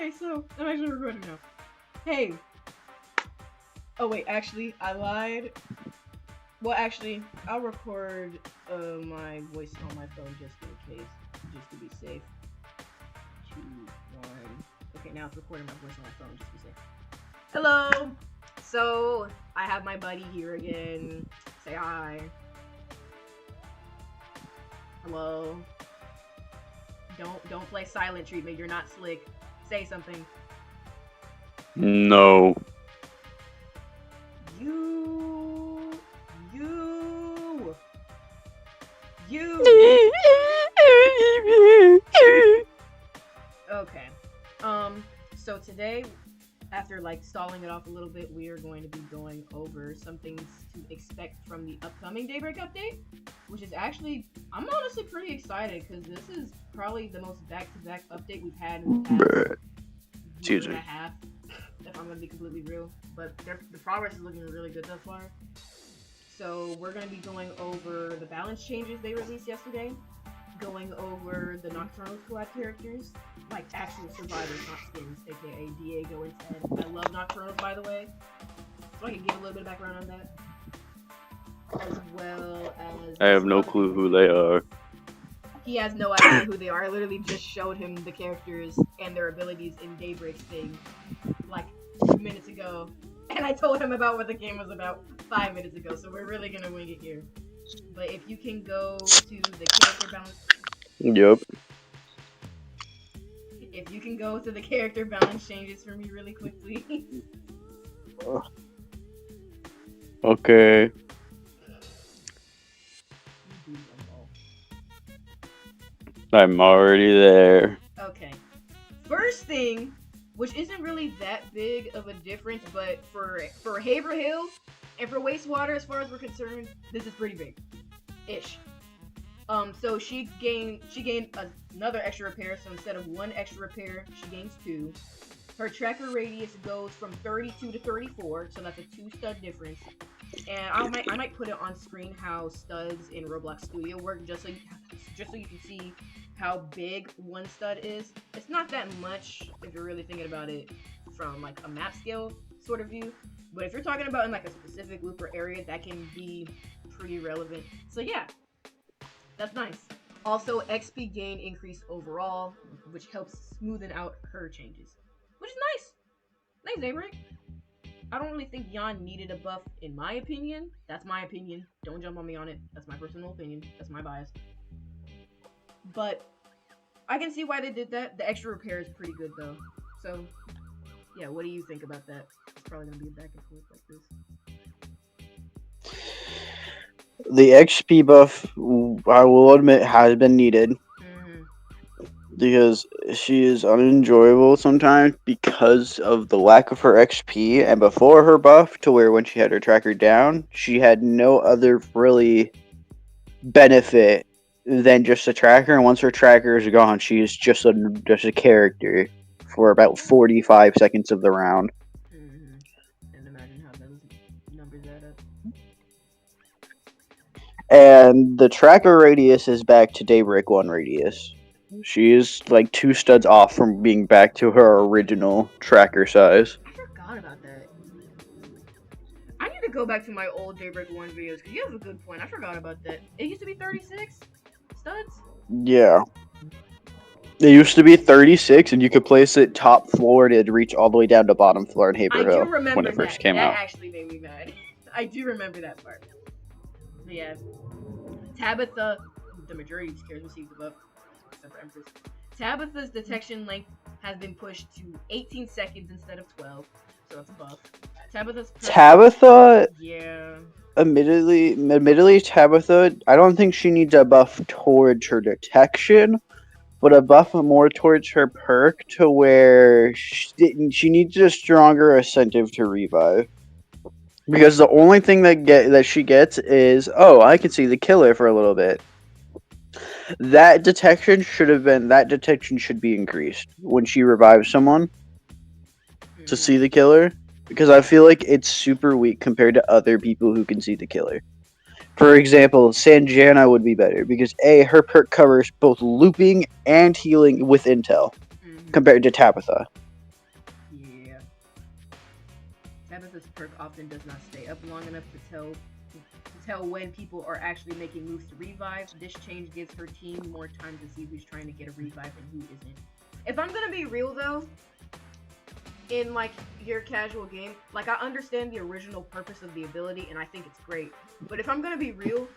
Okay, so I'm actually recording now. Hey. Oh wait, actually, I lied. Well, actually, I'll record my voice on my phone just in case, just to be safe. 2, 1. Okay, now it's recording my voice on my phone just to be safe. Hello. So I have my buddy here again. Say hi. Hello. Don't play silent treatment. You're not slick. Say something. No. Okay. So today, after like stalling it off a little bit, we are going to be going over some things to expect from the upcoming Daybreak update, which is actually, I'm honestly pretty excited because this is probably the most back-to-back update we've had in the past year and a half, if I'm gonna be completely real. But the progress is looking really good thus far. So we're gonna be going over the balance changes they released yesterday, going over the Nocturnals COLLAB characters, like actual survivors, not skins, aka Diego and Ted. I love Nocturnals, by the way, so I can give a little bit of background on that, as well as... I have no clue who they are. He has no idea who they are. I literally just showed him the characters and their abilities in Daybreak's thing, like 2 minutes ago, and I told him about what the game was about 5 minutes ago, so we're really gonna wing it here. But if you can go to the character balance... Yep. If you can go to the character balance changes for me really quickly. Okay. I'm already there. Okay. First thing, which isn't really that big of a difference, but for Haverhill and for Wastewater, as far as we're concerned, this is pretty big. Ish. So she gained another extra repair, so instead of 1 extra repair, she gains 2. Her tracker radius goes from 32 to 34, so that's a 2-stud difference. And I might put it on screen how studs in Roblox Studio work, just so you can see how big 1 stud is. It's not that much if you're really thinking about it from like a map scale sort of view, but if you're talking about in like a specific loop or area, that can be pretty relevant. So yeah, that's nice. Also, XP gain increase overall, which helps smoothen out her changes, which is nice. Nice, Daybreak. I don't really think Yon needed a buff, in my opinion. That's my opinion. Don't jump on me on it. That's my personal opinion. That's my bias. But I can see why they did that. The extra repair is pretty good, though. So, yeah, what do you think about that? It's probably going to be a back and forth like this. The XP buff, I will admit, has been needed. Because she is unenjoyable sometimes because of the lack of her XP, and before her buff, to where when she had her tracker down, she had no other really benefit than just a tracker, and once her tracker is gone, she is just a character for about 45 seconds of the round. And imagine how those numbers add up. And the tracker radius is back to Daybreak 1 radius. She is like 2 studs off from being back to her original tracker size. I forgot about that. I need to go back to my old Daybreak 1 videos, because you have a good point. I forgot about that. It used to be 36 studs? Yeah. It used to be 36, and you could place it top floor to reach all the way down to bottom floor in Haverhill. I do remember when it first came out. That actually made me mad. I do remember that part. But yeah. Tabitha, the majority of these characters receive the buff, except for Empress. Tabitha's detection length has been pushed to 18 seconds instead of 12, so that's a buff. Tabitha? Yeah. Admittedly, Tabitha, I don't think she needs a buff towards her detection, but a buff more towards her perk to where she needs a stronger incentive to revive. Because the only thing that she gets is, oh, I can see the killer for a little bit. That detection should be increased when she revives someone to see the killer, because I feel like it's super weak compared to other people who can see the killer. For example, Sanjana would be better because her perk covers both looping and healing with intel compared to Tabitha. Tabitha's perk often does not stay up long enough to tell when people are actually making moves to revive. This change gives her team more time to see who's trying to get a revive and who isn't. If I'm gonna be real though, in like your casual game, like I understand the original purpose of the ability and I think it's great. But if I'm gonna be real,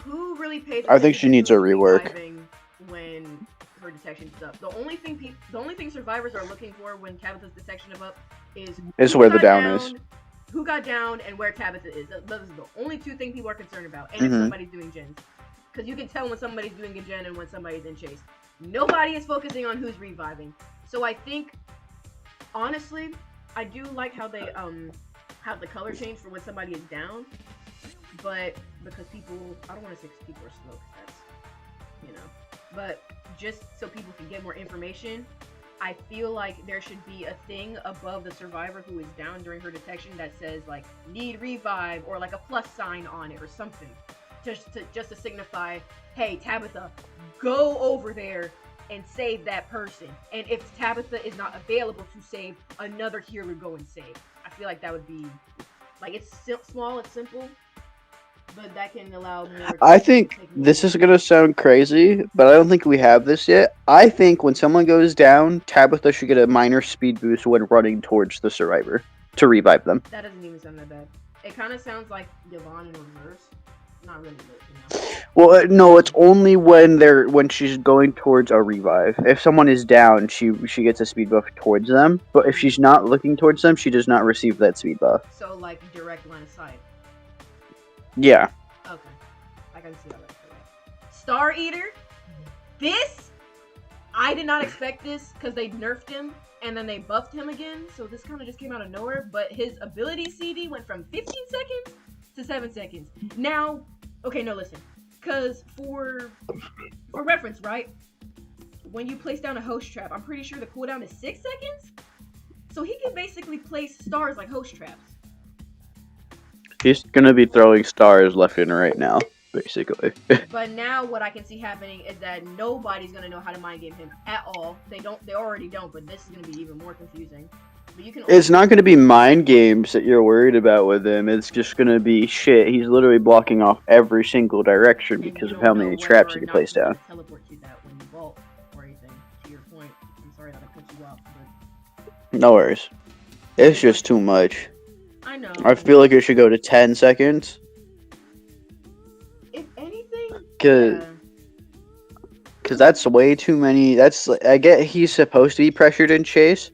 who really pays attention I think she needs a who's rework. reviving when her detection's up? The only thing survivors are looking for when Tabitha's detection is up is who where the got down is. Who got down and where Tabitha is. Those are the only two things people are concerned about. And if Mhm. somebody's doing gens. Because you can tell when somebody's doing a gen and when somebody's in chase. Nobody is focusing on who's reviving. So I think, honestly, I do like how they have the color change for when somebody is down. But because people, I don't want to say people are slow, because that's, but just so people can get more information, I feel like there should be a thing above the survivor who is down during her detection that says like need revive or like a plus sign on it or something, just to signify, hey Tabitha, go over there and save that person. And if Tabitha is not available to save, another healer go and save. I feel like that would be like, it's small, it's simple, but that can allow more. I think this is gonna sound crazy, but I don't think we have this yet. I think when someone goes down, Tabitha should get a minor speed boost when running towards the survivor to revive them. That doesn't even sound that bad. It kind of sounds like Yvonne in reverse. Not really, but Well, no, it's only when she's going towards a revive. If someone is down, she gets a speed buff towards them. But if she's not looking towards them, she does not receive that speed buff. So like direct line of sight. Yeah. Okay, I can see how that's for that. Stareater, this I did not expect this because they nerfed him and then they buffed him again. So this kind of just came out of nowhere. But his ability CD went from 15 seconds to 7 seconds. Now, okay, no, listen, because for reference, right? When you place down a host trap, I'm pretty sure the cooldown is 6 seconds. So he can basically place stars like host traps. He's gonna be throwing stars left and right now, basically. But now what I can see happening is that nobody's gonna know how to mind game him at all. They already don't, but this is gonna be even more confusing. But you can It's not going to be mind games that you're worried about with him. It's just going to be shit. He's literally blocking off every single direction because of how many traps he can place down. Teleport to that when you vault or anything. To your point, I'm sorry that I cut you off, but No worries. It's just too much. I know. I feel like it should go to 10 seconds. If anything, Cause that's way too many. I get he's supposed to be pressured in chase,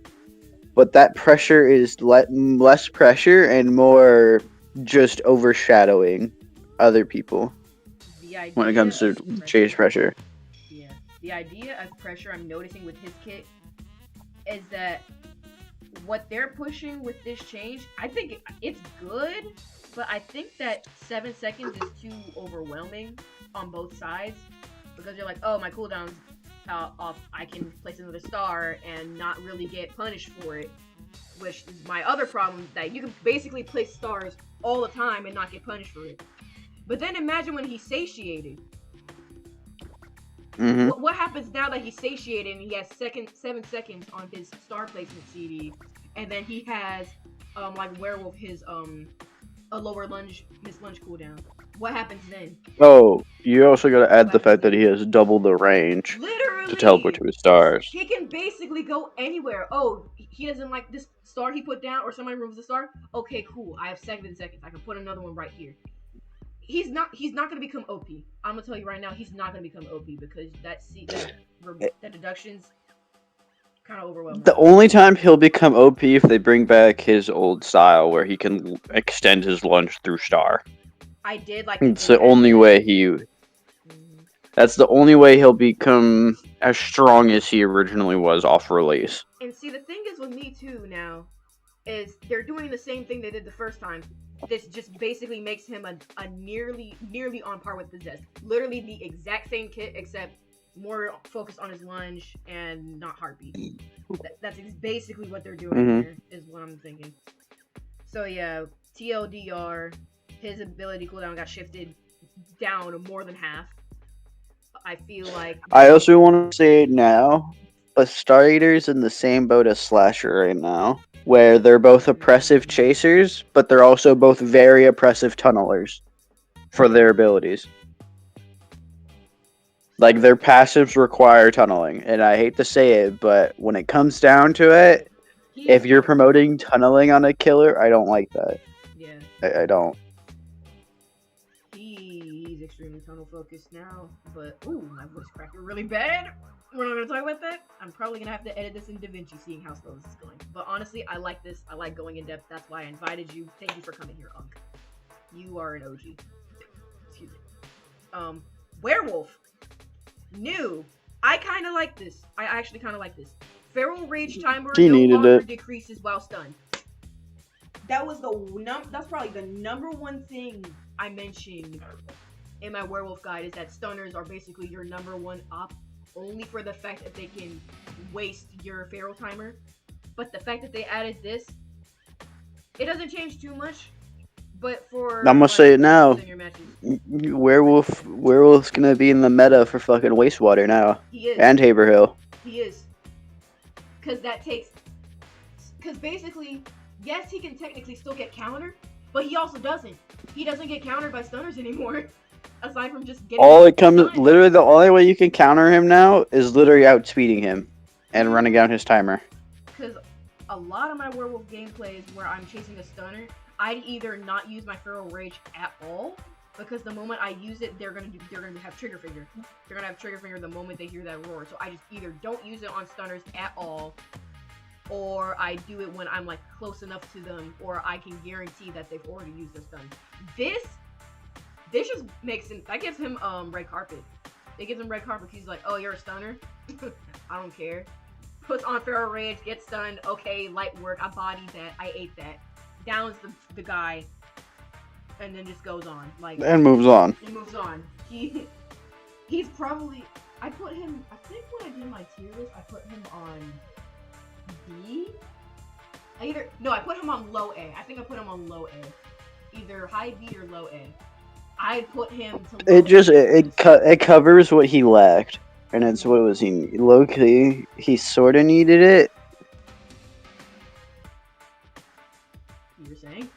but that pressure is less pressure and more just overshadowing other people when it comes to chase pressure. Yeah, the idea of pressure I'm noticing with his kit is that what they're pushing with this change, I think it's good, but I think that 7 seconds is too overwhelming on both sides, because you're like, oh, my cooldown's off, I can place another star and not really get punished for it, which is my other problem, that you can basically place stars all the time and not get punished for it. But then imagine when he's satiated. Mm-hmm. What happens now that he's satiated and he has 7 seconds on his star placement CD, and then he has like Werewolf his a lower lunge cooldown? What happens then? Oh, you also gotta add the fact that he has double the range Literally, to teleport to his stars. he can basically go anywhere. Oh, he doesn't like this star he put down, or somebody removes the star. Okay, cool. I have 7 seconds. I can put another one right here. He's not gonna become OP. I'm gonna tell you right now, he's not gonna become OP because that deduction's kind of overwhelming. The only time he'll become OP if they bring back his old style where he can extend his lunge through star. I did like. It's the only way That's the only way he'll become as strong as he originally was off release. And see, the thing is with me too now, is they're doing the same thing they did the first time. This just basically makes him a nearly on par with the Zest. Literally the exact same kit, except more focused on his lunge and not heartbeat. That's basically what they're doing here, is what I'm thinking. So yeah, TLDR, his ability cooldown got shifted down more than half. I feel like... I also want to say it now, but Stareater's in the same boat as Slasher right now, where they're both oppressive chasers, but they're also both very oppressive tunnelers for their abilities. Like, their passives require tunneling, and I hate to say it, but when it comes down to it, if you're promoting tunneling on a killer, I don't like that. Yeah. I don't. He's extremely tunnel focused now, but ooh, my voice cracking really bad. We're not gonna talk about that. I'm probably gonna have to edit this in DaVinci, seeing how slow this is going. But honestly, I like this. I like going in depth. That's why I invited you. Thank you for coming here, Unk. You are an OG. Excuse me. Werewolf. New. I kind of like this. I actually kind of like this. Feral Rage timer She no needed longer it. decreases while stunned. That was that's probably the number one thing I mentioned in my Werewolf guide, is that stunners are basically your number one op, only for the fact that they can waste your feral timer. But the fact that they added this, it doesn't change too much. But for I'm gonna say it now. in your matches, Werewolf's gonna be in the meta for fucking wastewater now, he is. and Haverhill. He is. Because basically, yes, he can technically still get countered, but he also doesn't. He doesn't get countered by stunners anymore. Aside from just getting Literally the only way you can counter him now is literally outspeeding him and running down his timer. Because a lot of my Werewolf gameplays where I'm chasing a stunner, I'd either not use my Feral Rage at all, because the moment I use it, they're gonna have trigger finger. They're gonna have trigger finger the moment they hear that roar. So I just either don't use it on stunners at all, or I do it when I'm like close enough to them, or I can guarantee that they've already used their stun. This just makes him, that gives him red carpet. It gives him red carpet because he's like, oh, you're a stunner? I don't care. Puts on Feral Rage, gets stunned, okay, light work, I bodied that, I ate that. Downs the guy, and then just goes on. And moves on. He moves on. He's probably, I think when I did my tier list, I put him on B? I put him on low A. I think I put him on low A. Either high B or low A. I put him to low it covers what he lacked. And it's what was he low-key, he sorta needed it. You were saying?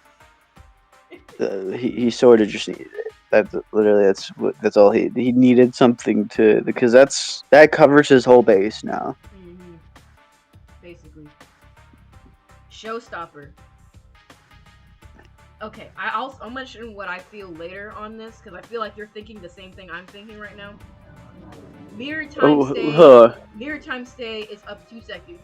He sort of just needed it. That's all he needed, something to, because that covers his whole base now. Mm-hmm. Basically. Showstopper. Okay, I'll mention what I feel later on this, because I feel like you're thinking the same thing I'm thinking right now. Mirror time stay is up 2 seconds.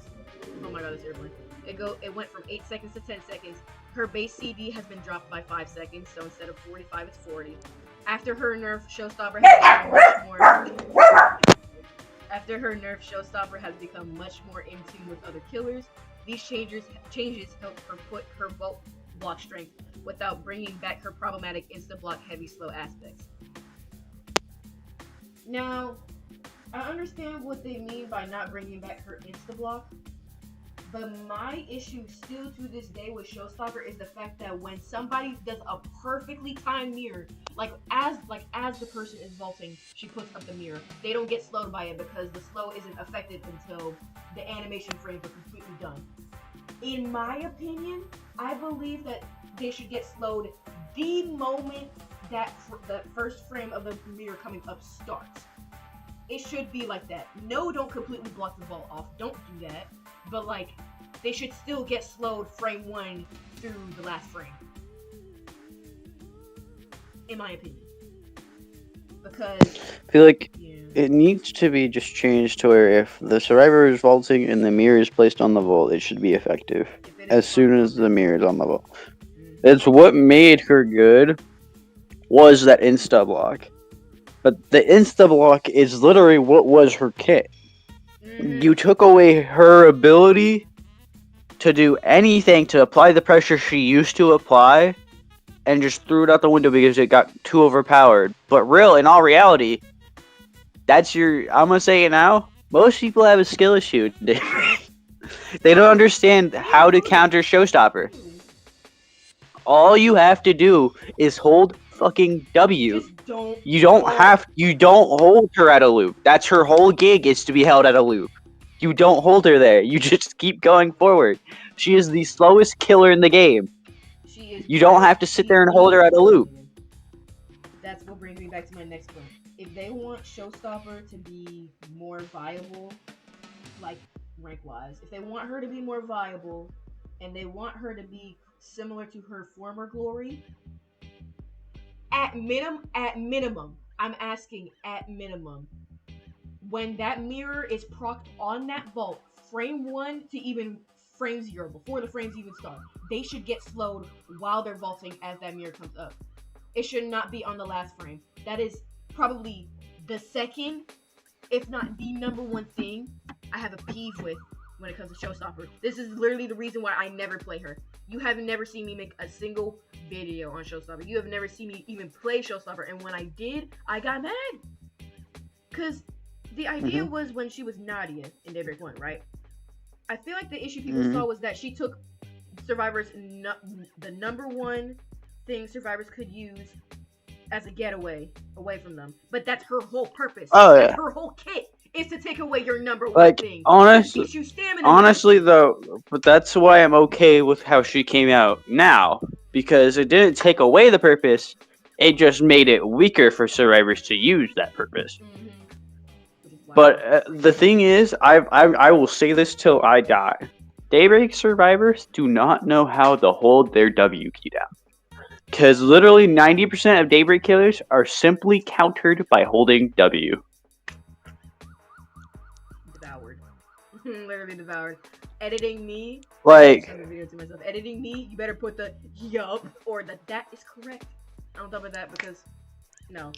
Oh my god, this airplane. It went from 8 seconds to 10 seconds. Her base CD has been dropped by 5 seconds, so instead of 45, it's 40. After her nerf, Showstopper has become much more in tune with other killers. These changes help her put her bulk block strength without bringing back her problematic insta-block heavy slow aspects. Now, I understand what they mean by not bringing back her insta-block, but my issue still to this day with Showstopper is the fact that when somebody does a perfectly timed mirror, as the person is vaulting, she puts up the mirror. They don't get slowed by it because the slow isn't affected until the animation frames are completely done. In my opinion, I believe that they should get slowed the moment that the first frame of the mirror coming up starts. It should be like that. No, don't completely block the vault off. Don't do that. But they should still get slowed frame 1 through the last frame. In my opinion. Because I feel like it needs to be just changed to where if the survivor is vaulting and the mirror is placed on the vault, it should be effective as soon as the mirror is on the vault. It's what made her good was that insta block. But the insta block is literally what was her kit. You took away her ability to do anything to apply the pressure she used to apply and just threw it out the window because it got too overpowered. But in all reality, I'm gonna say it now, most people have a skill issue. They don't understand how to counter Showstopper. All you have to do is hold fucking W. You don't hold her at a loop. That's her whole gig, is to be held at a loop. You don't hold her there. You just keep going forward. She is the slowest killer in the game. She is. You don't have to sit there and hold her at a loop. That's what brings me back to my next point. If they want Showstopper to be more viable, like rank-wise, if they want her to be more viable, and they want her to be similar to her former glory, at minimum, I'm asking at minimum, when that mirror is procced on that vault, frame 1 to even frame 0, before the frames even start, they should get slowed while they're vaulting as that mirror comes up. It should not be on the last frame. That is probably the second, if not the number one thing I have a peeve with when it comes to Showstopper. This is literally the reason why I never play her. You have never seen me make a single video on Showstopper. You have never seen me even play Showstopper. And when I did, I got mad. Because the idea was when she was Nadia in Daybreak 1, right? I feel like the issue people saw was that she took Survivor's the number one thing Survivors could use as a getaway away from them. But that's her whole purpose. Oh, That's yeah. her whole kit is to take away your number one Like, thing. honestly, Teach you stamina. honestly though, but that's why I'm okay with how she came out now. Because it didn't take away the purpose, it just made it weaker for survivors to use that purpose. But the thing is, I will say this till I die. Daybreak survivors do not know how to hold their W key down. Because literally 90% of Daybreak killers are simply countered by holding W. Devoured. Literally devoured. Editing me. Like, Send a video to myself. Editing me, you better put the yup or the that is correct on top of that because no.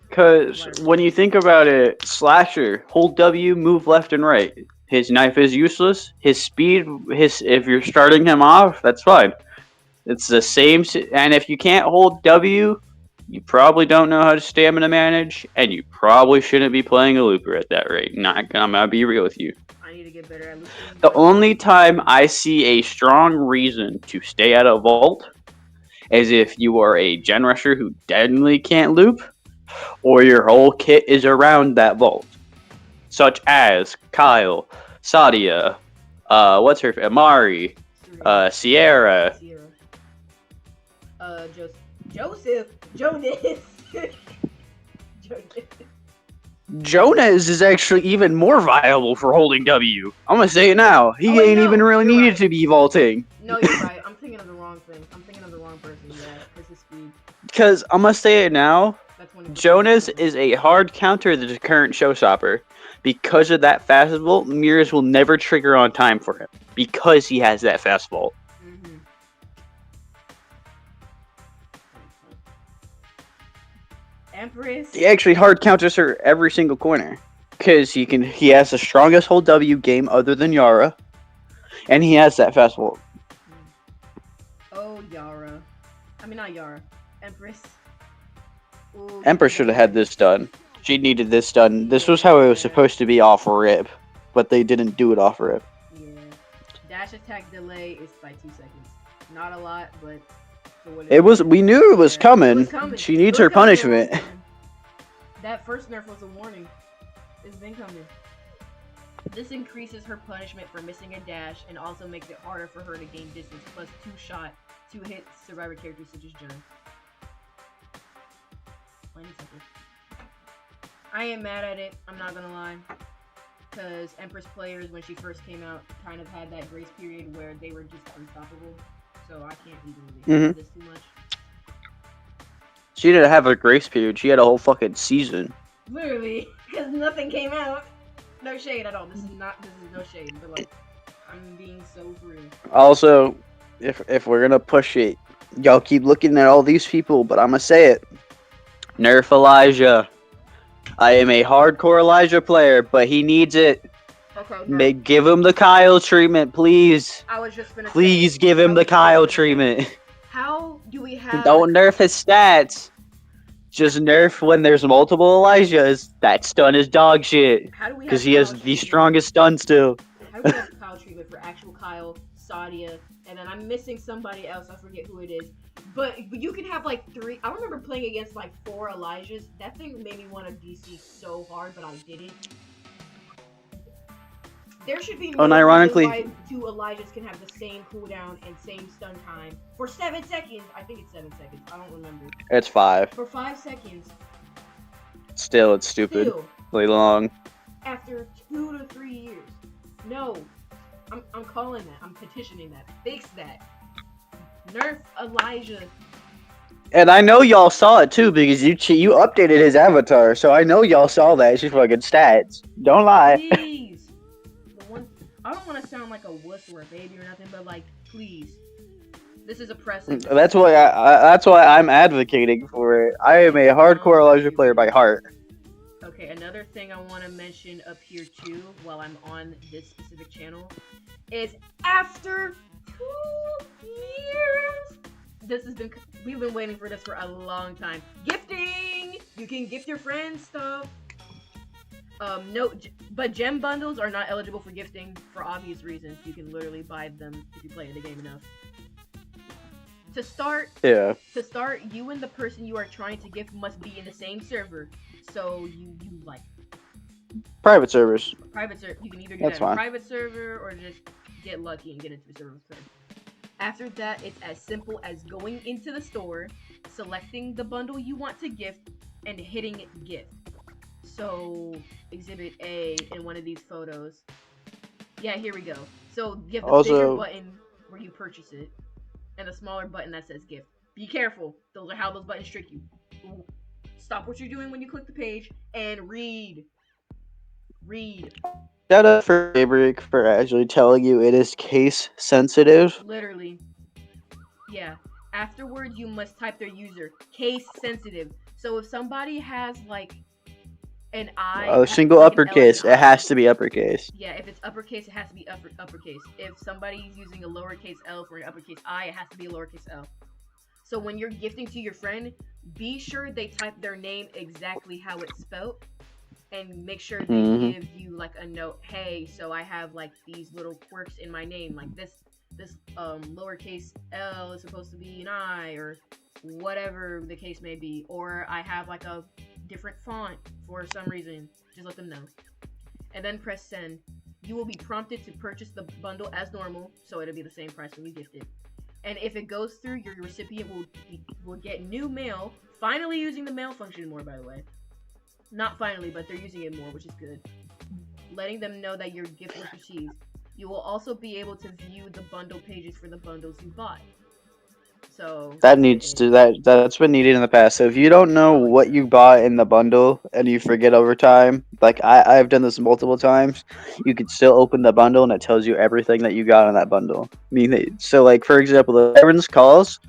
because when you think about it, Slasher, hold W, move left and right. His knife is useless. His speed, if you're starting him off, that's fine. It's the same, and if you can't hold W, you probably don't know how to stamina manage, and you probably shouldn't be playing a looper at that rate. I'm gonna be real with you. I need to get better at looping. The only time I see a strong reason to stay at a vault is if you are a gen rusher who definitely can't loop, or your whole kit is around that vault. Such as Kyle, Sadia, what's her Amari, Sierra. Jonas. Jonas is actually even more viable for holding W. I'm gonna say it now. He ain't even really needed to be vaulting. No, you're right. I'm thinking of the wrong thing. I'm thinking of the wrong person. Yeah, because his speed. Because I'm gonna say it now. That's when Jonas is a hard counter to the current Showstopper. Because of that fast vault, mirrors will never trigger on time for him. Because he has that fast vault. Empress. He actually hard counters her every single corner. Because he has the strongest hold W game other than Yara. And he has that fast vault. Oh, Yara. I mean, not Yara. Empress. Ooh, Empress should have had this done. She needed this done. This was how it was supposed to be off rip. But they didn't do it off rip. Yeah. Dash attack delay is like 2 seconds. Not a lot, but... We knew it was coming. She needs her punishment. That first nerf was a warning. It's been coming. This increases her punishment for missing a dash and also makes it harder for her to gain distance, plus 2-shot, 2-hit survivor characters such as Jern. I ain't mad at it, I'm not gonna lie. Because Empress players, when she first came out, kind of had that grace period where they were just unstoppable. So I can't even this too much. She didn't have a grace period. She had a whole fucking season. Literally, because nothing came out. No shade at all. This is no shade, but like, I'm being so real. Also, if we're gonna push it, y'all keep looking at all these people, but I'm gonna say it. Nerf Elijah. I am a hardcore Elijah player, but he needs it. Okay. Give him the Kyle treatment, please. I was just gonna Please give him the Kyle treatment. How do we have... Don't nerf his stats. Just nerf when there's multiple Elijahs. That stun is dog shit. Because he has the strongest stun still. How do we have Kyle treatment for actual Kyle, Sadia, and then I'm missing somebody else, I forget who it is. But you can have like 3... I remember playing against like 4 Elijahs. That thing made me want to DC so hard, but I didn't. There should be no reason why 2 Elijahs can have the same cooldown and same stun time for 7 seconds. I think it's 7 seconds. I don't remember. It's 5. For 5 seconds. Still, it's stupid. Really long. After 2 to 3 years. No. I'm calling that. I'm petitioning that. Fix that. Nerf Elijah. And I know y'all saw it too because you updated his avatar, so I know y'all saw that. It's just fucking stats. Don't lie. Please. I don't want to sound like a wuss or a baby or nothing, but like, please. This is a precedent. That's why I'm advocating for it. I am a hardcore Elijah player by heart. Okay, another thing I want to mention up here too, while I'm on this specific channel, is after 2 years, we've been waiting for this for a long time. Gifting! You can gift your friends stuff. No, but gem bundles are not eligible for gifting for obvious reasons. You can literally buy them if you play the game enough. To start, you and the person you are trying to gift must be in the same server. So you like private servers. Private server. You can either do that in a private server or just get lucky and get into the server first. After that, it's as simple as going into the store, selecting the bundle you want to gift, and hitting gift. So, Exhibit A in one of these photos. Yeah, here we go. So, you have the bigger button where you purchase it, and the smaller button that says gift. Be careful. Those are how those buttons trick you. Stop what you're doing when you click the page, and read. Read. Shout out for Daybreak for actually telling you it is case sensitive. Literally. Yeah. Afterwards, you must type their user. Case sensitive. So if somebody has like an I, a single uppercase, it has to be uppercase. Yeah, if it's uppercase, it has to be uppercase. If somebody's using a lowercase L for an uppercase I, it has to be a lowercase L. So when you're gifting to your friend, be sure they type their name exactly how it's spelled. And make sure they give you like a note. Hey, so I have like these little quirks in my name, like this lowercase L is supposed to be an I, or whatever the case may be. Or I have like a different font for some reason. Just let them know. And then press send. You will be prompted to purchase the bundle as normal, so it'll be the same price when you gift it. And if it goes through, your recipient will get new mail. Finally using the mail function more, by the way. Not finally, but they're using it more, which is good. Letting them know that your gift was received. You will also be able to view the bundle pages for the bundles you bought. So that's been needed in the past. So if you don't know what you bought in the bundle and you forget over time, like I've done this multiple times, you can still open the bundle and it tells you everything that you got in that bundle. I mean, so like for example, the Veterans Calls,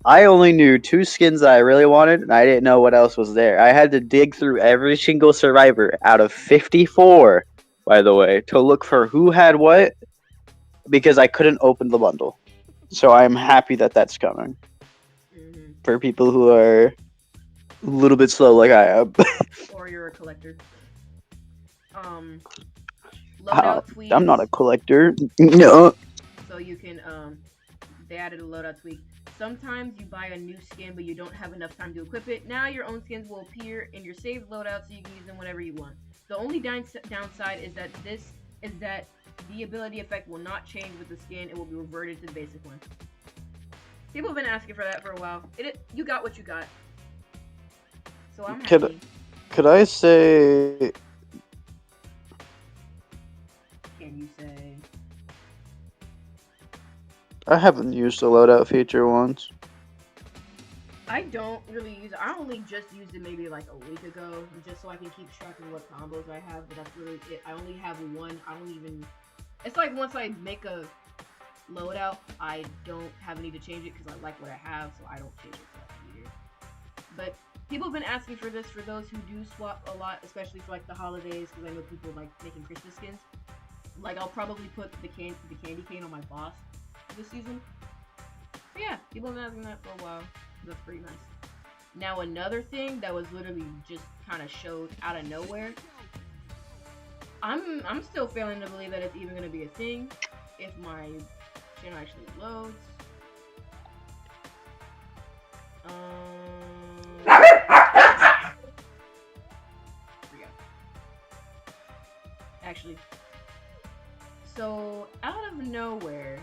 I only knew 2 skins that I really wanted, and I didn't know what else was there. I had to dig through every single survivor out of 54, by the way, to look for who had what, because I couldn't open the bundle. So I'm happy that that's coming. For people who are a little bit slow like I am. Or you're a collector. Loadout tweaks. I'm not a collector. No. So you can, they added a loadout tweak. Sometimes you buy a new skin, but you don't have enough time to equip it. Now your own skins will appear in your saved loadout, so you can use them whenever you want. The only downside is that the ability effect will not change with the skin. It will be reverted to the basic one. People have been asking for that for a while. You got what you got. So I'm happy. Could I say? Can you say? I haven't used the loadout feature once. I don't really use it. I only just used it maybe like a week ago, just so I can keep track of what combos I have, but that's really it. I only have one. I don't even... It's like once I make a loadout, I don't have a need to change it because I like what I have, so I don't change it for that either. But people have been asking for this for those who do swap a lot, especially for like the holidays, because I know people like making Christmas skins. Like I'll probably put the candy cane on my boss this season. But yeah, people have been asking that for a while. That's pretty nice. Now another thing that was literally just kind of showed out of nowhere. I'm still failing to believe that it's even gonna be a thing if my channel actually loads. Actually, So, out of nowhere,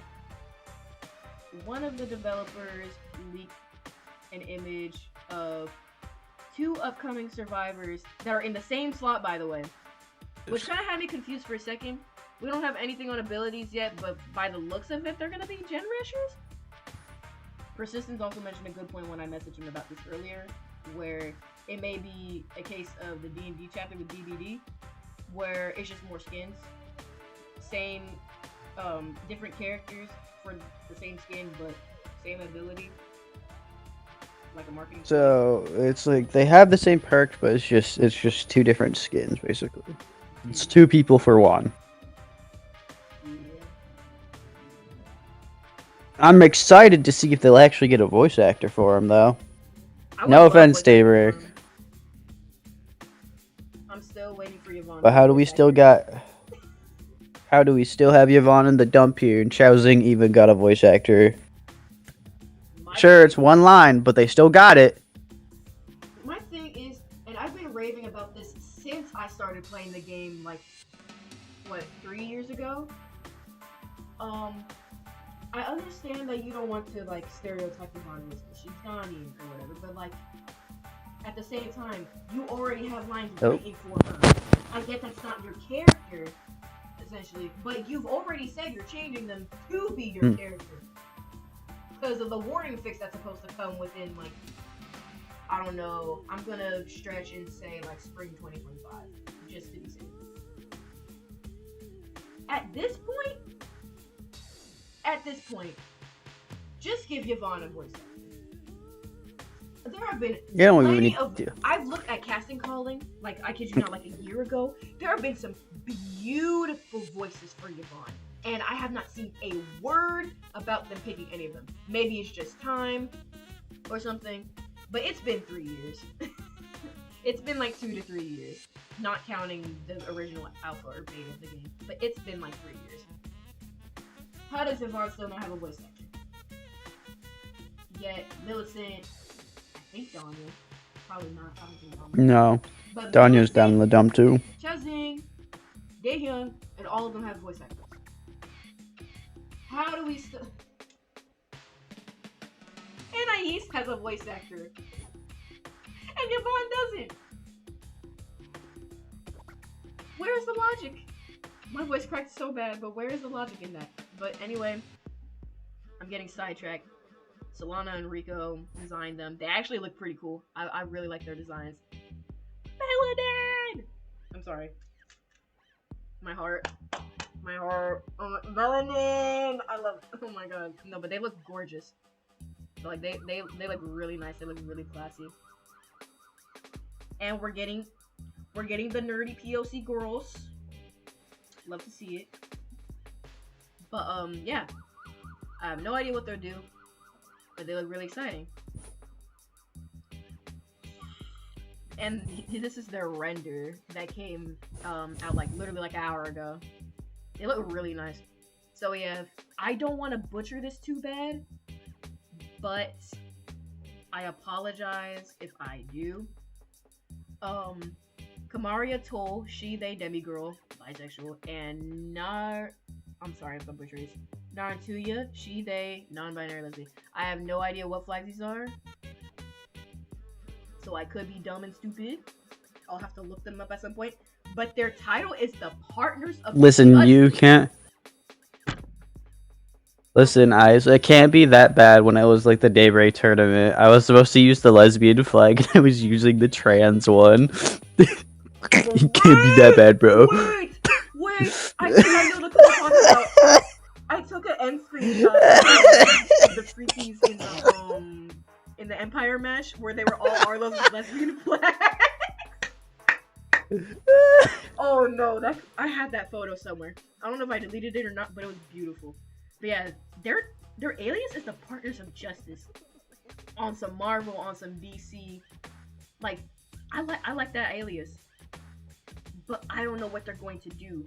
one of the developers leaked an image of 2 upcoming survivors that are in the same slot, by the way. Which kind of had me confused for a second. We don't have anything on abilities yet, but by the looks of it, they're going to be Gen Rushers. Persistence also mentioned a good point when I messaged him about this earlier, where it may be a case of the D&D chapter with DBD, where it's just more skins. Same, different characters for the same skin, but same ability. Like a marketing. So it's like they have the same perk, but it's just 2 different skins basically. It's 2 people for 1. Yeah. I'm excited to see if they'll actually get a voice actor for him, though. No offense, Daybreak. I'm still waiting for Yvonne. But how do we still have Yvonne in the dump here, and Chao Xing even got a voice actor? Sure, it's 1 line, but they still got it. My thing is, and I've been raving about this since I started playing the game, like, what, 3 years ago? I understand that you don't want to, like, stereotype Yvonne as she's Ghanaian or whatever, but, like, at the same time, you already have lines written for her. I get that's not your character, essentially, but you've already said you're changing them to be your character. Because of the warning fix that's supposed to come within, like, I don't know, I'm gonna stretch and say, like, spring 2025, just to be safe. At this point, just give Yvonne a voice actor. There have been plenty of... I've looked at casting calling, like, I kid you not, like a year ago. There have been some beautiful voices for Yvonne. And I have not seen a word about them picking any of them. Maybe it's just time or something. But it's been 3 years. It's been like 2 to 3 years. Not counting the original alpha or beta of the game. But it's been like 3 years. How does Yvonne still not have a voice actor? Yet, Millicent, I think Danya. Probably not. I don't think Danya. No. But Danya's down in the dump too. Chao Xing, Daehyun, and all of them have voice actors. How do we still... Anais has a voice actor. And Yvonne doesn't. Where's the logic? My voice cracked so bad, but where is the logic in that? But anyway, I'm getting sidetracked. Solana and Rico designed them. They actually look pretty cool. I really like their designs. Melanin! I'm sorry. My heart. Melanin! I love... Oh my god. No, but they look gorgeous. So, like, they look really nice. They look really classy. And we're getting the nerdy POC girls. Love to see it. But, yeah. I have no idea what they'll do. But they look really exciting. And this is their render that came out like literally like an hour ago. They look really nice. So we have, I don't want to butcher this too bad, but I apologize if I do. Kamaria Toll, she, they, demigirl, bisexual, and I'm sorry if I'm butchering this. Narantuya, she, they, non-binary lesbian. I have no idea what flags these are. So I could be dumb and stupid. I'll have to look them up at some point. But their title is the Partners of... Listen, you can't... Listen, Eyes, it can't be that bad when it was like the Daybreak tournament. I was supposed to use the lesbian flag and I was using the trans one. It can't be that bad, bro. Wait! I think I know the thing I'm talking about. I took an end screenshot of the freakies in the Empire mesh where they were all Arlo's lesbian flags. Oh no, I had that photo somewhere. I don't know if I deleted it or not, but it was beautiful. But yeah, their alias is the Partners of Justice. On some Marvel, on some DC. Like, I like that alias. But I don't know what they're going to do.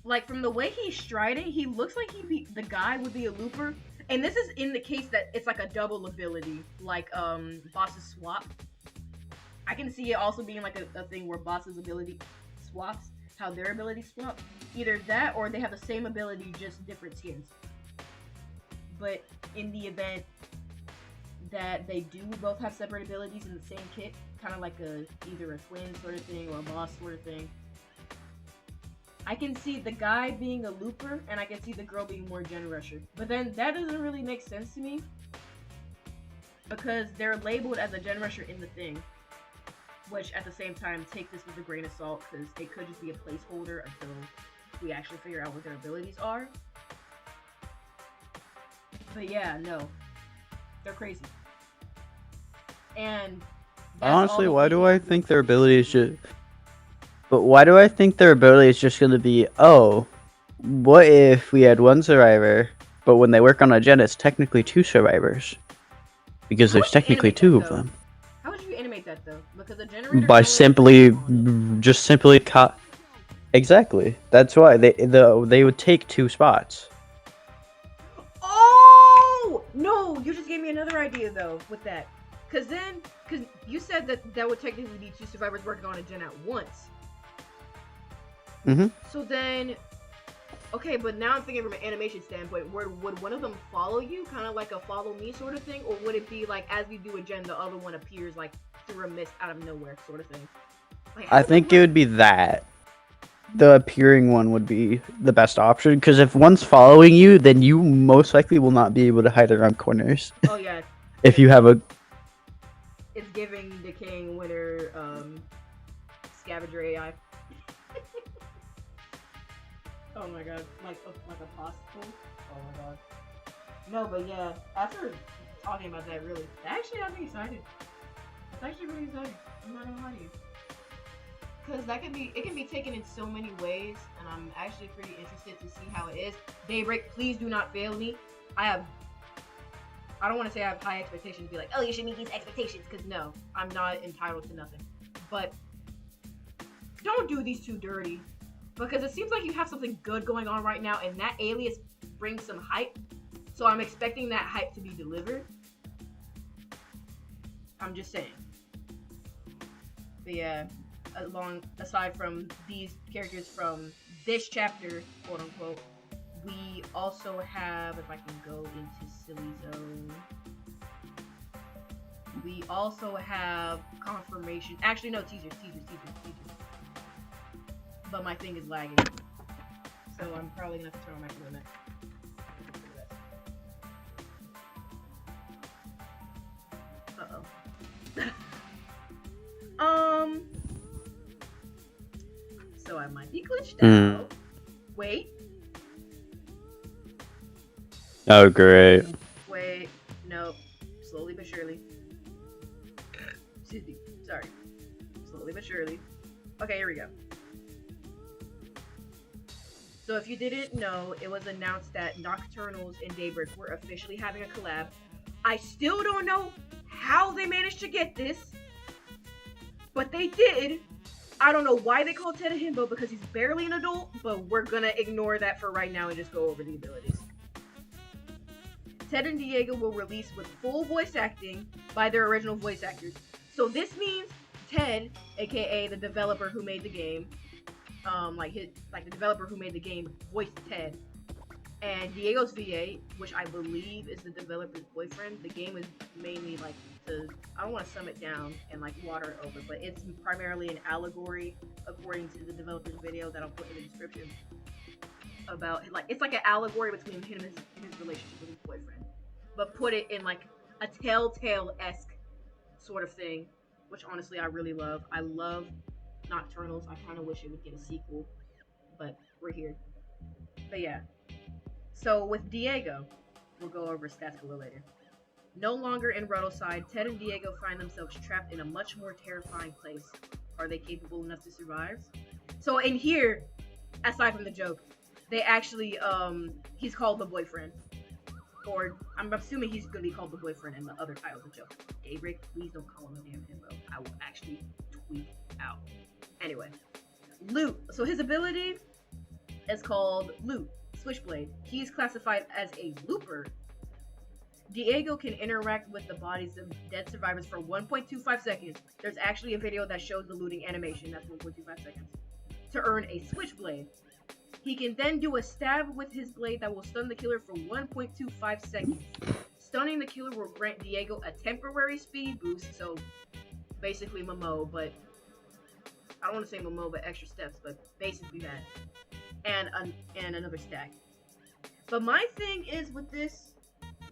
Like, from the way he's striding, he looks like the guy would be a looper. And this is in the case that it's like a double ability, like Boss's swap. I can see it also being like a thing where Boss's ability swaps. how their abilities swap. Either that or they have the same ability, just different skins. But in the event that they do both have separate abilities in the same kit, kind of like either a twin sort of thing or a boss sort of thing, I can see the guy being a looper and I can see the girl being more gen rusher. But then that doesn't really make sense to me because they're labeled as a gen rusher in the thing. Which at the same time, take this with a grain of salt because it could just be a placeholder until we actually figure out what their abilities are. But yeah, no. They're crazy. And honestly, why do I think their ability is just... But why do I think their ability is just going to be, oh, what if we had one survivor, but when they work on a gen, it's technically 2 survivors? Because there's technically 2 of them. How would you animate that though? Because a generator by simply cut. Exactly. That's why they would take 2 spots. Oh no! You just gave me another idea though with that. Because you said that would technically be 2 survivors working on a gen at once. Mm-hmm. So then, okay, but now I'm thinking from an animation standpoint, would one of them follow you, kind of like a follow me sort of thing, or would it be like as we do a gen, the other one appears like through a mist out of nowhere sort of thing? Like, I think it would be that. The appearing one would be the best option, because if one's following you, then you most likely will not be able to hide around corners. Oh yeah. If you have a... It's giving Decaying Winter scavenger AI. Oh my god, like a possible. Oh my god. No, but yeah, after talking about that, really, actually, I'm excited. It's actually really exciting. I'm not gonna lie to you, because it can be taken in so many ways, and I'm actually pretty interested to see how it is. Daybreak, please do not fail me. I don't want to say I have high expectations. Be like, oh, you should meet these expectations, because no, I'm not entitled to nothing. But don't do these too dirty. Because it seems like you have something good going on right now, and that alias brings some hype. So I'm expecting that hype to be delivered. I'm just saying. But yeah, aside from these characters from this chapter, quote unquote, we also have, if I can go into Silly Zone, we also have confirmation. Actually, no, teasers. But my thing is lagging, so I'm probably gonna have to turn on my internet. So I might be glitched out. Wait. Oh, great. Wait. No. Slowly but surely. Excuse me. Sorry. Slowly but surely. Okay, here we go. So if you didn't know, it was announced that Nocturnals and Daybreak were officially having a collab. I still don't know how they managed to get this, but they did. I don't know why they called Ted a himbo, because he's barely an adult, but we're gonna ignore that for right now and just go over the abilities. Ted and Diego will release with full voice acting by their original voice actors. So this means Ted, aka the developer who made the game, the developer who made the game voiced Ted, and Diego's VA, which I believe is the developer's boyfriend. The game is mainly like I don't want to sum it down and like water it over, but it's primarily an allegory, according to the developer's video that I'll put in the description, about like it's like an allegory between him and his relationship with his boyfriend, but put it in like a Telltale-esque sort of thing, which honestly I really love. I love Nocturnals. I kind of wish it would get a sequel, but we're here. But yeah, so with Diego, we'll go over stats a little later. No longer in Ruddleside, Ted and Diego find themselves trapped in a much more terrifying place. Are they capable enough to survive? So in here, aside from the joke, they actually he's called the boyfriend, or I'm assuming he's gonna be called the boyfriend in the other title of the joke. Daybreak, please don't call him a damn himbo. I will actually tweak out. Anyway, Loot. So his ability is called Loot, Switchblade. He's classified as a looper. Diego can interact with the bodies of dead survivors for 1.25 seconds. There's actually a video that shows the looting animation. That's 1.25 seconds. to earn a switchblade. He can then do a stab with his blade that will stun the killer for 1.25 seconds. Stunning the killer will grant Diego a temporary speed boost, so basically Momo, but I don't want to say Momo, but extra steps, but basically that. And another stack. But my thing is with this,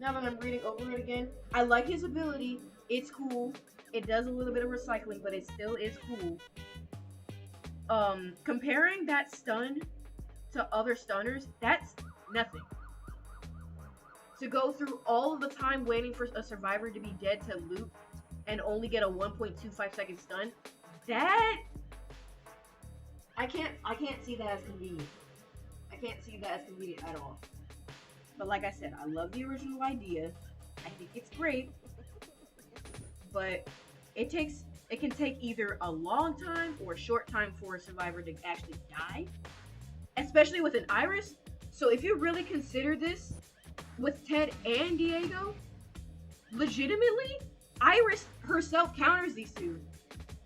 now that I'm reading over it again, I like his ability. It's cool. It does a little bit of recycling, but it still is cool. Comparing that stun to other stunners, that's nothing. To go through all of the time waiting for a survivor to be dead to loot and only get a 1.25 second stun, that I can't see that as convenient. I can't see that as convenient at all. But like I said, I love the original idea. I think it's great. But it can take either a long time or a short time for a survivor to actually die. Especially with an Iris. So if you really consider this with Ted and Diego, legitimately, Iris herself counters these two.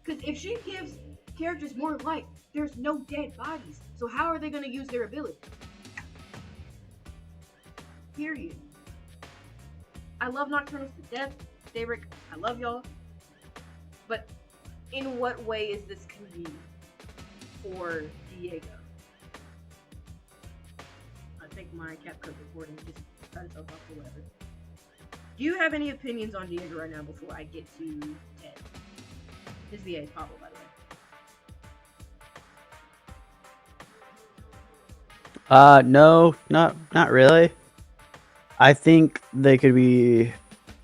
Because if she gives characters more life, there's no dead bodies. So how are they going to use their ability? Period. I love Nocturnals to death. Daybreak, I love y'all. But in what way is this convenient for Diego? I think my CapCut recording just cut itself off or whatever. Do you have any opinions on Diego right now before I get to Ted? His VA is Pablo, by the way. No, not really. I think they could be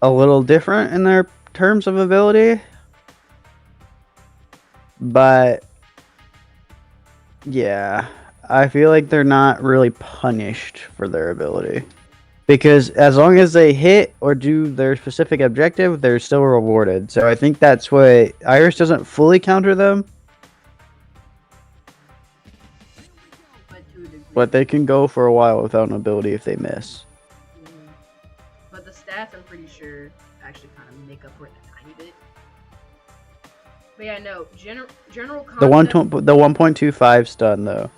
a little different in their terms of ability. But yeah, I feel like they're not really punished for their ability. Because as long as they hit or do their specific objective, they're still rewarded. So I think that's what Iris doesn't fully counter them. But they can go for a while without an ability if they miss. But the stats, I'm pretty sure, actually kind of make up for it a tiny bit. But yeah, no, general concept... The 1.25 stun, though,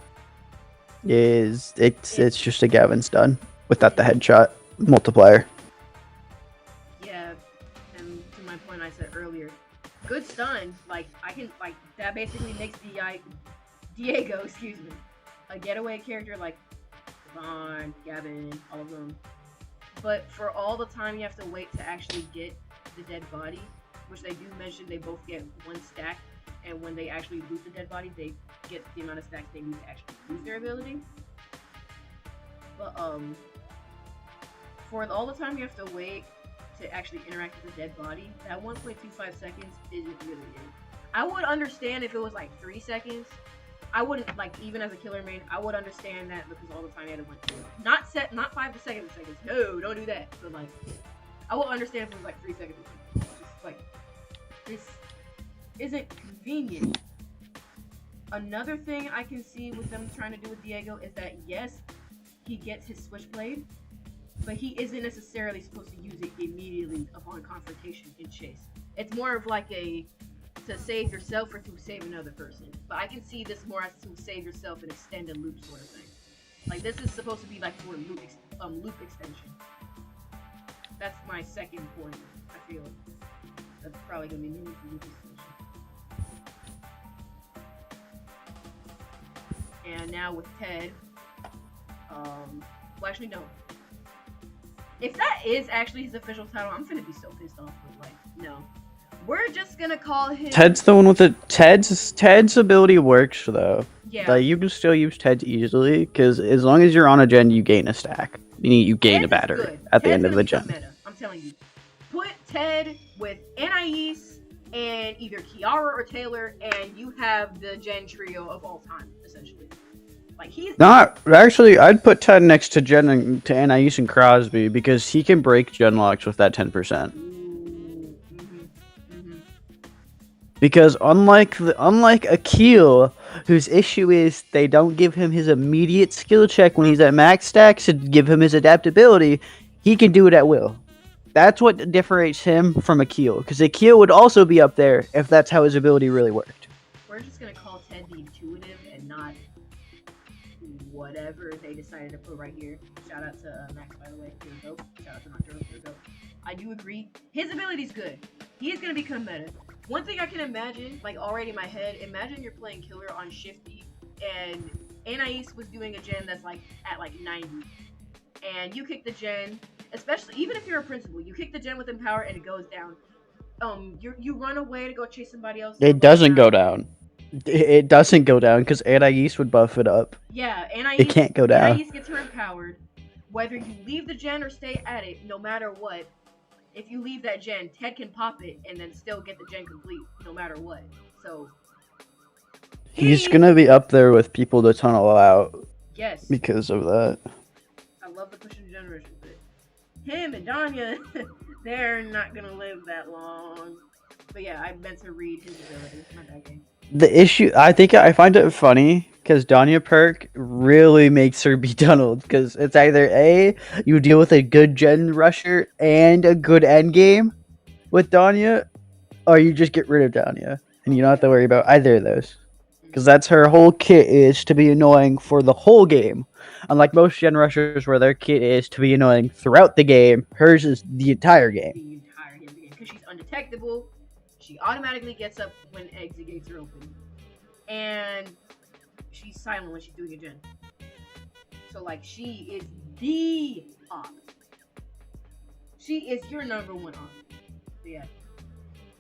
it's just a Gavin stun without the headshot multiplier. Yeah, and to my point I said earlier, good stun, like, that basically makes Diego, excuse me, a getaway character like Vaughn, Gavin, all of them. But for all the time you have to wait to actually get the dead body, which they do mention they both get one stack, and when they actually loot the dead body, they get the amount of stacks they need to actually use their ability. But for all the time you have to wait to actually interact with the dead body, that 1.25 seconds isn't really it. I would understand if it was like 3 seconds. I wouldn't, like, even as a killer main, I would understand that because all the time you had to wait through. Not 5 to 7 seconds. No, don't do that. But like, I will understand if it was like 3 seconds. It's just like, this isn't convenient. Another thing I can see with them trying to do with Diego is that yes, he gets his switchblade, but he isn't necessarily supposed to use it immediately upon confrontation in chase. It's more of like a to save yourself or to save another person. But I can see this more as to save yourself and extend a loop sort of thing. Like this is supposed to be like for loop extension. That's my second point. I feel that's probably gonna be new for loop extension. And now with Ted, well actually no. If that is actually his official title, I'm gonna be so pissed off. But like, no. We're just gonna call him. Ted's the one with the Ted's ability works though. Yeah. Like, you can still use Ted's easily because as long as you're on a gen, you gain a stack. You gain Ted a battery at the end of the gen. Meta, I'm telling you. Put Ted with Anais and either Kiara or Taylor, and you have the gen trio of all time, essentially. Like he's not actually. I'd put Ted next to Anais and Crosby because he can break gen locks with that 10%. Because unlike Akil, whose issue is they don't give him his immediate skill check when he's at max stacks to give him his adaptability, he can do it at will. That's what differentiates him from Akil, because Akil would also be up there if that's how his ability really worked. We're just gonna call Ted the intuitive and not whoever they decided to put right here. Shout out to Max, by the way. Here we go. Shout out to Nocturnals. Here we go. I do agree. His ability's good. He is gonna become meta. One thing I can imagine, like already in my head, imagine you're playing Killer on Shifty, and Anais was doing a gen that's like at like 90, and you kick the gen, especially even if you're a principal, you kick the gen with Empower and it goes down. You run away to go chase somebody else. It doesn't go down. It doesn't go down because Anais would buff it up. Yeah, Anais. It can't go down. Anais gets her empowered. Whether you leave the gen or stay at it, no matter what, if you leave that gen, Ted can pop it and then still get the gen complete, no matter what. So he's gonna be up there with people to tunnel out. Yes. Because of that. I love the pushing generation, but him and Danya, they're not gonna live that long. But yeah, I meant to read his ability. My bad game. The issue, I find it funny because Danya perk really makes her be tunneled because it's either A, you deal with a good gen rusher and a good end game with Danya, or you just get rid of Danya and you don't have to worry about either of those. Because that's her whole kit is to be annoying for the whole game. Unlike most gen rushers where their kit is to be annoying throughout the game, hers is the entire game. The entire game. Because she's undetectable. She automatically gets up when exit gates are open. And she's silent when she's doing a gen. So, like, she is the op. She is your number one op. So, yeah.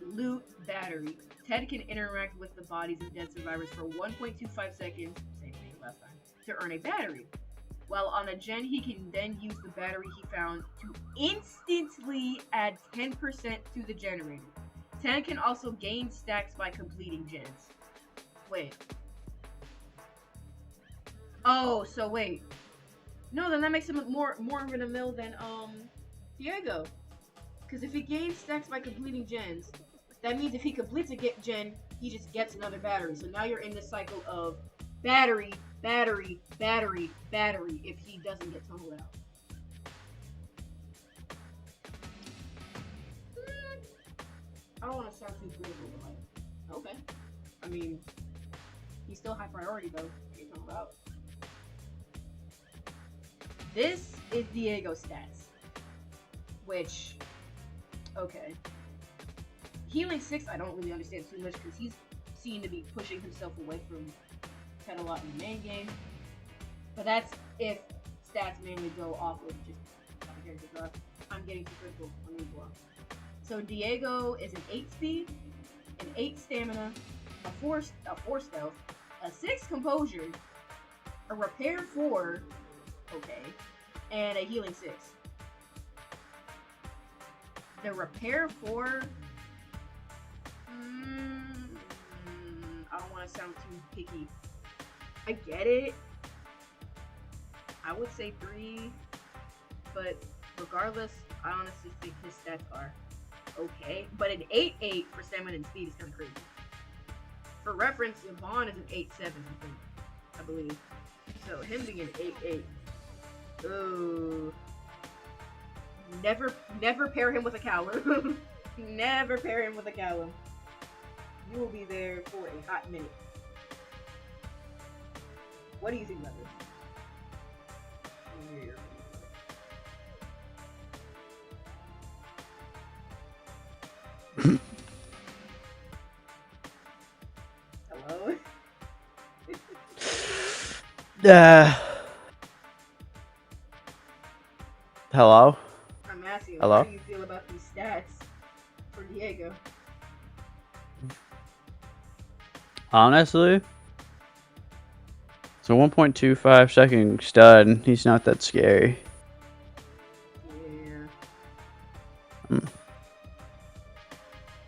Loot battery. Ted can interact with the bodies of dead survivors for 1.25 seconds, same thing as last time, to earn a battery. While on a gen, he can then use the battery he found to instantly add 10% to the generator. Ted can also gain stacks by completing gens. Wait. Oh, so wait. No, then that makes him more of a mill than Diego. Because if he gains stacks by completing gens, that means if he completes a gen, he just gets another battery. So now you're in this cycle of battery, battery, battery, battery if he doesn't get tunneled out. I don't want to sound too critical, but like, okay. I mean, he's still high priority though. Get tunneled out. This is Diego's stats. Which, okay. Healing 6, I don't really understand too much because he's seen to be pushing himself away from Ted a lot in the main game. But that's if stats mainly go off of just character draw. I'm getting too critical. I'm gonna go off. So Diego is an 8 speed, an 8 stamina, a 4 stealth, a 6 composure, a repair 4, okay, and a healing 6. The repair 4. I don't want to sound too picky. I get it. I would say 3, but regardless, I honestly think his stats are okay. But an 8-8 for stamina and speed is kind of crazy. For reference, Yvonne is an 8-7, I believe. So him being an 8-8. Ooh. Never pair him with a Callum. Never pair him with a Callum. You will be there for a hot minute. What do you think about this? Hello? Hello? I'm asking, hello? How do you feel about these stats for Diego? Honestly, it's a 1.25 second stud. He's not that scary. Yeah.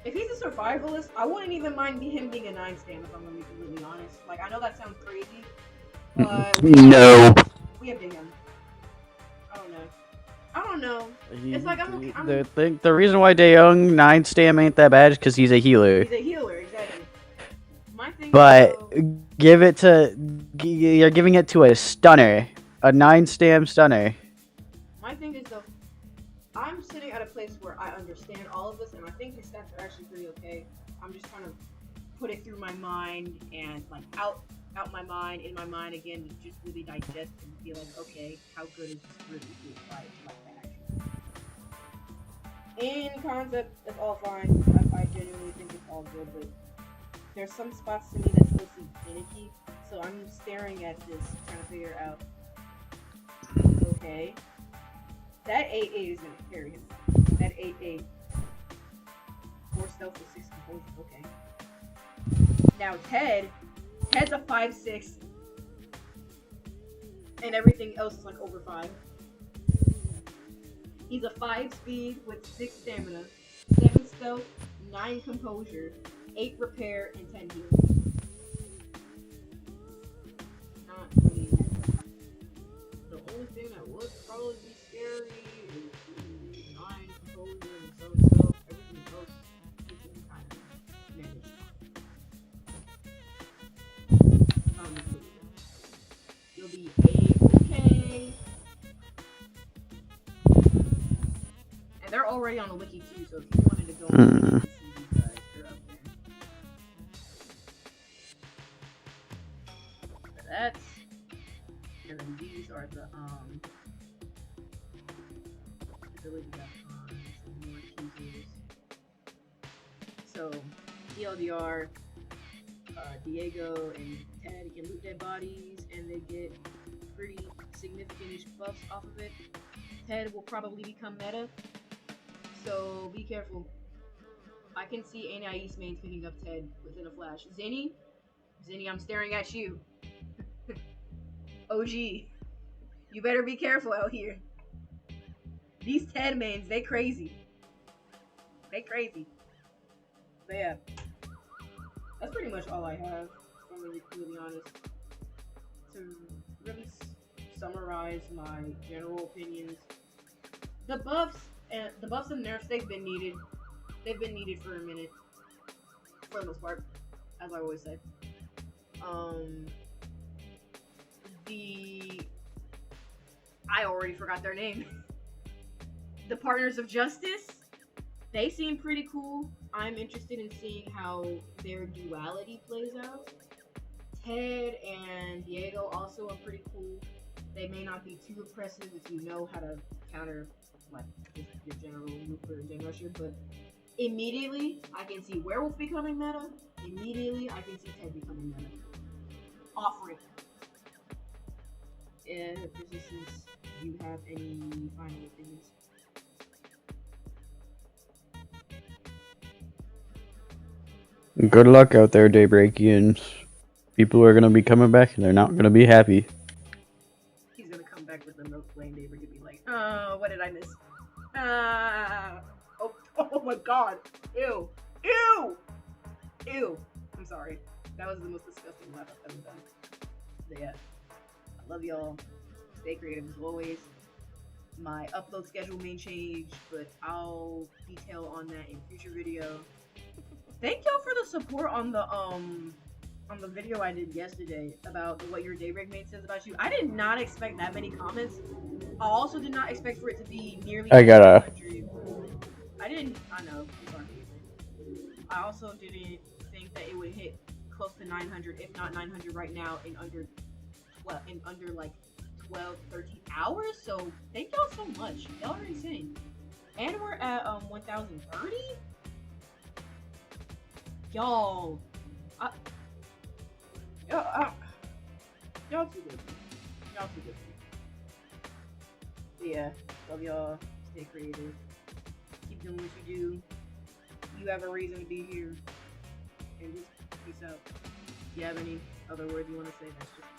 If he's a survivalist, I wouldn't even mind him being a 9 stam if I'm gonna be completely honest. Like, I know that sounds crazy, but no. We have Dingham. I don't know. It's like I'm the reason why DeYoung 9 stam ain't that bad is because he's a healer. He's a healer, exactly. My thing But is, you're giving it to a stunner, a 9 stam stunner. My thing is though, I'm sitting at a place where I understand all of this, and I think his stats are actually pretty okay. I'm just trying to put it through my mind and like out my mind, in my mind again, to just really digest and be like, okay, how good is this really to apply it to my action? In concept, that's all fine. I genuinely think it's all good, but there's some spots to me that still seem finicky, so I'm staring at this, trying to figure out, okay, that 8-8 is going to carry him. That 8-8. 4 stealth with 6 composure, okay. Now Ted's a 5-6, and everything else is like over 5. He's a 5 speed with 6 stamina, 7 stealth, 9 composure, 8 repair, and 10 heal. Not really. The only thing that would probably be scary is 9 composure and 7 stealth. Everything else you can kind of manage. You'll be A-okay. And they're already on the wiki too, so if you wanted to go on the wiki to see these guys, they're up there. So that's, and then these are the ability icons and more choosers. So ELDR, Diego and Ted can loot dead bodies, and they get pretty significant-ish buffs off of it. Ted will probably become meta, so be careful. I can see Ana East mains picking up Ted within a flash. Zinni, I'm staring at you. OG, you better be careful out here. These Ted mains, they crazy. They crazy. But yeah, that's pretty much all I have, if I'm really honest. To really summarize my general opinions, the buffs and nerfs, they've been needed. They've been needed for a minute, for the most part, as I always say. I already forgot their name. The Partners of Justice, they seem pretty cool. I'm interested in seeing how their duality plays out. Ted and Diego also are pretty cool. They may not be too oppressive if you know how to counter like your general Looper and Gen Rusher, but immediately I can see Werewolf becoming meta. Immediately I can see Ted becoming meta. Offering. If Resistance, do you have any final opinions? Good luck out there, Daybreakians. People are gonna be coming back and they're not gonna be happy. He's gonna come back with a note playing Daybreak and be like, what did I miss? Oh my god. Ew. I'm sorry. That was the most disgusting laugh I've ever done. But yeah. I love y'all. Stay creative as always. My upload schedule may change, but I'll detail on that in future video. Thank y'all for the support on the video I did yesterday about what your Daybreak mate says about you. I did not expect that many comments. I also did not expect for it to be nearly 100. I know. I also didn't think that it would hit close to 900, if not 900 right now in under like 12, 13 hours. So thank y'all so much. Y'all are insane. And we're at 1030. Y'all. Y'all too good. Y'all too good. But yeah, love y'all. Stay creative. Keep doing what you do. You have a reason to be here. And just peace out. If you have any other words you want to say, that's just